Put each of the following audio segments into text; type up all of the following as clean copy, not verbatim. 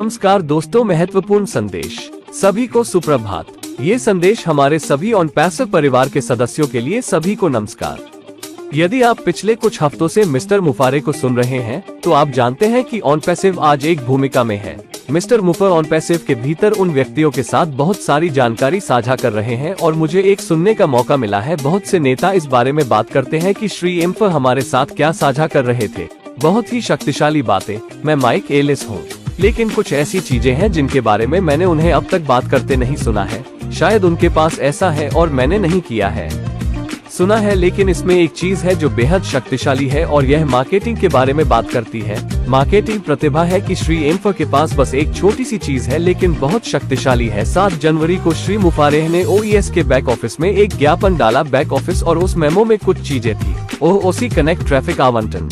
नमस्कार दोस्तों, महत्वपूर्ण संदेश। सभी को सुप्रभात। ये संदेश हमारे सभी ऑन पैसिव परिवार के सदस्यों के लिए सभी को नमस्कार। यदि आप पिछले कुछ हफ्तों से मिस्टर मुफारे को सुन रहे हैं तो आप जानते हैं कि ऑन पैसिव आज एक भूमिका में है। मिस्टर मुफर ऑन पैसिव के भीतर उन व्यक्तियों के साथ बहुत सारी जानकारी साझा कर रहे हैं और मुझे एक सुनने का मौका मिला है। बहुत से नेता इस बारे में बात करते हैं कि श्री एम्फर हमारे साथ क्या साझा कर रहे थे। बहुत ही शक्तिशाली बातें। मैं माइक एलिस हूँ, लेकिन कुछ ऐसी चीजें हैं जिनके बारे में मैंने उन्हें अब तक बात करते नहीं सुना है। शायद उनके पास ऐसा है और मैंने नहीं किया है, सुना है। लेकिन इसमें एक चीज है जो बेहद शक्तिशाली है और यह मार्केटिंग के बारे में बात करती है। मार्केटिंग प्रतिभा है कि श्री एम्फर के पास बस एक छोटी सी चीज है लेकिन बहुत शक्तिशाली है। 7 जनवरी को श्री मुफारेह ने OES के बैक ऑफिस में एक ज्ञापन डाला। बैक ऑफिस और उस मेमो में कुछ चीजें थी। OOC कनेक्ट, ट्रैफिक आवंटन,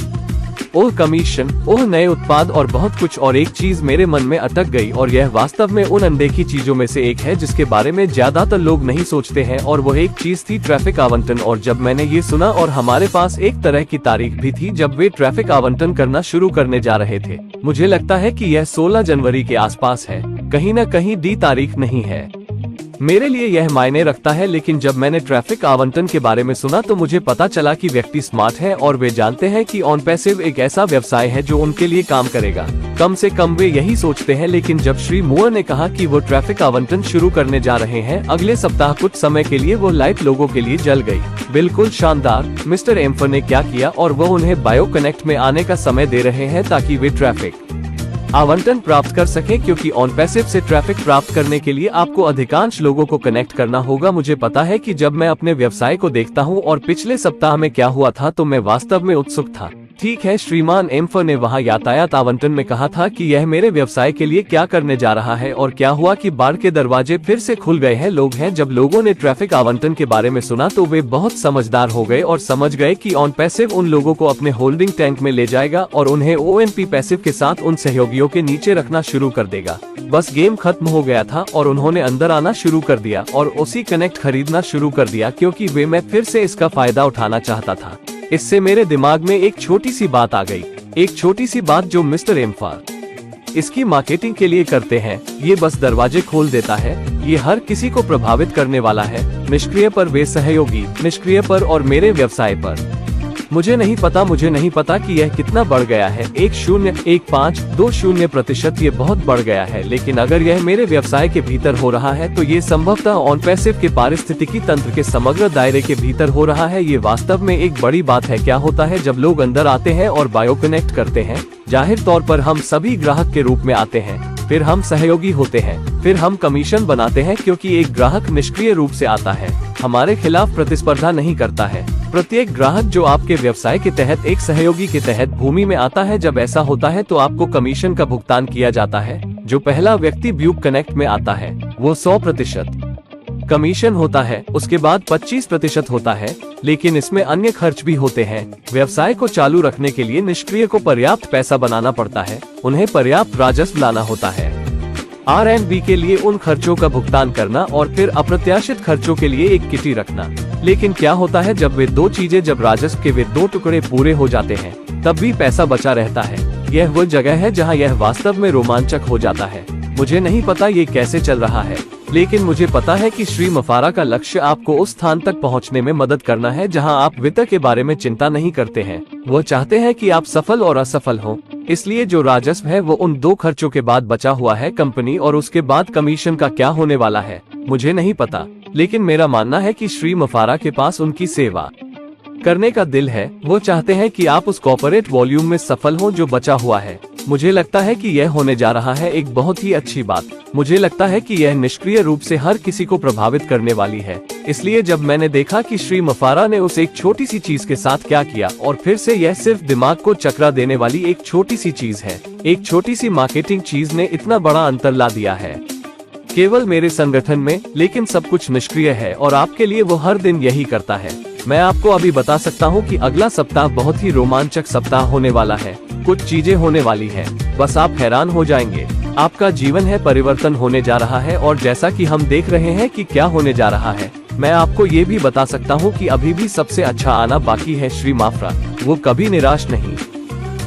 ओह कमीशन, ओह नए उत्पाद और बहुत कुछ। और एक चीज मेरे मन में अटक गई और यह वास्तव में उन अनदेखी चीजों में से एक है जिसके बारे में ज्यादातर लोग नहीं सोचते हैं, और वह एक चीज थी ट्रैफिक आवंटन। और जब मैंने ये सुना, और हमारे पास एक तरह की तारीख भी थी जब वे ट्रैफिक आवंटन करना शुरू करने जा रहे थे। मुझे लगता है कि यह 16 जनवरी के आसपास है, कहीं न कहीं डी तारीख नहीं है। मेरे लिए यह मायने रखता है, लेकिन जब मैंने ट्रैफिक आवंटन के बारे में सुना तो मुझे पता चला कि व्यक्ति स्मार्ट है और वे जानते हैं कि ऑन पैसिव एक ऐसा व्यवसाय है जो उनके लिए काम करेगा। कम से कम वे यही सोचते हैं। लेकिन जब श्री मुअर ने कहा कि वो ट्रैफिक आवंटन शुरू करने जा रहे हैं अगले सप्ताह, कुछ समय के लिए वो लाइट लोगों के लिए जल गई। बिल्कुल शानदार। मिस्टर एम्फर ने क्या किया, और वो उन्हें बायो कनेक्ट में आने का समय दे रहे हैं ताकि वे ट्रैफिक आवंटन प्राप्त कर सके, क्योंकि ऑन पैसिव से ट्रैफिक प्राप्त करने के लिए आपको अधिकांश लोगों को कनेक्ट करना होगा। मुझे पता है कि जब मैं अपने व्यवसाय को देखता हूं और पिछले सप्ताह में क्या हुआ था तो मैं वास्तव में उत्सुक था। ठीक है, श्रीमान एम्फर ने वहां यातायात आवंटन में कहा था कि यह मेरे व्यवसाय के लिए क्या करने जा रहा है, और क्या हुआ कि बार के दरवाजे फिर से खुल गए हैं। लोग हैं, जब लोगों ने ट्रैफिक आवंटन के बारे में सुना तो वे बहुत समझदार हो गए और समझ गए कि ऑन पैसिव उन लोगों को अपने होल्डिंग टैंक में ले जाएगा और उन्हें ONP पैसिव के साथ उन सहयोगियों के नीचे रखना शुरू कर देगा। बस गेम खत्म हो गया था और उन्होंने अंदर आना शुरू कर दिया और OC कनेक्ट खरीदना शुरू कर दिया, क्योंकि वे मैं फिर से इसका फायदा उठाना चाहता था। इससे मेरे दिमाग में एक छोटी सी बात आ गई, एक छोटी सी बात जो मिस्टर एम्फर इसकी मार्केटिंग के लिए करते हैं। ये बस दरवाजे खोल देता है। ये हर किसी को प्रभावित करने वाला है, निष्क्रिय पर वे सहयोगी, निष्क्रिय पर और मेरे व्यवसाय पर। मुझे नहीं पता कि यह कितना बढ़ गया है। 10.15-20% ये बहुत बढ़ गया है। लेकिन अगर यह मेरे व्यवसाय के भीतर हो रहा है तो ये संभवतः ऑन पैसिव के पारिस्थितिकी तंत्र के समग्र दायरे के भीतर हो रहा है। ये वास्तव में एक बड़ी बात है। क्या होता है जब लोग अंदर आते हैं और बायो कनेक्ट करते हैं? जाहिर तौर पर हम सभी ग्राहक के रूप में आते हैं, फिर हम सहयोगी होते हैं, फिर हम कमीशन बनाते हैं, क्योंकि एक ग्राहक निष्क्रिय रूप से आता है, हमारे खिलाफ प्रतिस्पर्धा नहीं करता है। प्रत्येक ग्राहक जो आपके व्यवसाय के तहत एक सहयोगी के तहत भूमि में आता है, जब ऐसा होता है तो आपको कमीशन का भुगतान किया जाता है। जो पहला व्यक्ति ब्यूक कनेक्ट में आता है वो 100% कमीशन होता है, उसके बाद 25% होता है। लेकिन इसमें अन्य खर्च भी होते हैं। व्यवसाय को चालू रखने के लिए निष्क्रिय को पर्याप्त पैसा बनाना पड़ता है, उन्हें पर्याप्त राजस्व लाना होता है, R&B के लिए उन खर्चों का भुगतान करना और फिर अप्रत्याशित खर्चों के लिए एक किटी रखना। लेकिन क्या होता है जब वे दो चीजें, जब राजस्व के वे 2 टुकड़े पूरे हो जाते हैं तब भी पैसा बचा रहता है। यह वो जगह है जहां यह वास्तव में रोमांचक हो जाता है। मुझे नहीं पता ये कैसे चल रहा है, लेकिन मुझे पता है कि श्री मुफारा का लक्ष्य आपको उस स्थान तक पहुंचने में मदद करना है जहां आप वित्त के बारे में चिंता नहीं करते हैं। वो चाहते हैं कि आप सफल और असफल हों। इसलिए जो राजस्व है वो उन 2 खर्चों के बाद बचा हुआ है, कंपनी और उसके बाद कमीशन का क्या होने वाला है मुझे नहीं पता। लेकिन मेरा मानना है कि श्री मुफारा के पास उनकी सेवा करने का दिल है। वो चाहते हैं कि आप उस कॉर्पोरेट वॉल्यूम में सफल हो जो बचा हुआ है। मुझे लगता है कि यह होने जा रहा है एक बहुत ही अच्छी बात। मुझे लगता है कि यह निष्क्रिय रूप से हर किसी को प्रभावित करने वाली है। इसलिए जब मैंने देखा कि श्री मुफारा ने उस एक छोटी सी चीज के साथ क्या किया, और फिर से यह सिर्फ दिमाग को चकरा देने वाली एक छोटी सी चीज है, एक छोटी सी मार्केटिंग चीज ने इतना बड़ा अंतर ला दिया है केवल मेरे संगठन में। लेकिन सब कुछ निष्क्रिय है और आपके लिए वो हर दिन यही करता है। मैं आपको अभी बता सकता हूँ कि अगला सप्ताह बहुत ही रोमांचक सप्ताह होने वाला है। कुछ चीजें होने वाली है, बस आप हैरान हो जाएंगे। आपका जीवन है परिवर्तन होने जा रहा है, और जैसा कि हम देख रहे हैं कि क्या होने जा रहा है, मैं आपको ये भी बता सकता हूँ कि अभी भी सबसे अच्छा आना बाकी है। श्री माफ्रा वो कभी निराश नहीं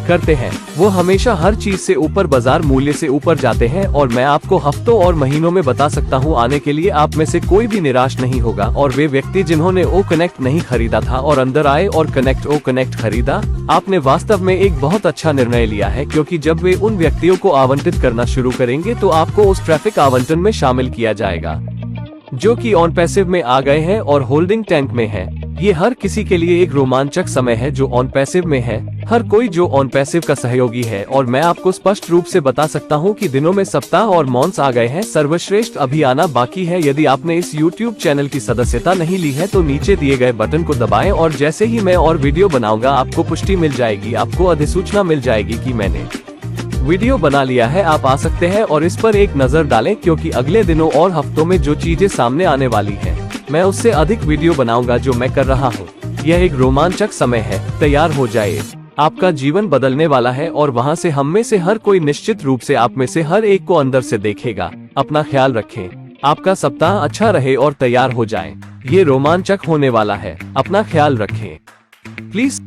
करते हैं वो हमेशा हर चीज से ऊपर, बाजार मूल्य से ऊपर जाते हैं। और मैं आपको हफ्तों और महीनों में बता सकता हूँ, आने के लिए आप में से कोई भी निराश नहीं होगा। और वे व्यक्ति जिन्होंने ओ कनेक्ट नहीं खरीदा था और अंदर आए और ओ कनेक्ट खरीदा, आपने वास्तव में एक बहुत अच्छा निर्णय लिया है, क्योंकि जब वे उन व्यक्तियों को आवंटित करना शुरू करेंगे तो आपको उस ट्रैफिक आवंटन में शामिल किया जाएगा जो कि ऑन पैसिव में आ गए हैं और होल्डिंग टैंक में है। ये हर किसी के लिए एक रोमांचक समय है जो ऑन पैसिव में है, हर कोई जो ऑन पैसिव का सहयोगी है। और मैं आपको स्पष्ट रूप से बता सकता हूँ कि दिनों में सप्ताह और मॉन्थ्स आ गए हैं, सर्वश्रेष्ठ अभी आना बाकी है। यदि आपने इस YouTube चैनल की सदस्यता नहीं ली है तो नीचे दिए गए बटन को दबाएं और जैसे ही मैं और वीडियो बनाऊंगा आपको पुष्टि मिल जाएगी, आपको अधिसूचना मिल जाएगी कि मैंने वीडियो बना लिया है। आप आ सकते हैं और इस पर एक नजर डालें, क्योंकि अगले दिनों और हफ्तों में जो चीजें सामने आने वाली हैं, मैं उससे अधिक वीडियो बनाऊंगा जो मैं कर रहा हूँ। यह एक रोमांचक समय है, तैयार हो जाइए। आपका जीवन बदलने वाला है और वहाँ से हम में से हर कोई निश्चित रूप से आप में से हर एक को अंदर से देखेगा। अपना ख्याल रखें, आपका सप्ताह अच्छा रहे और तैयार हो जाएं। ये रोमांचक होने वाला है। अपना ख्याल रखें प्लीज।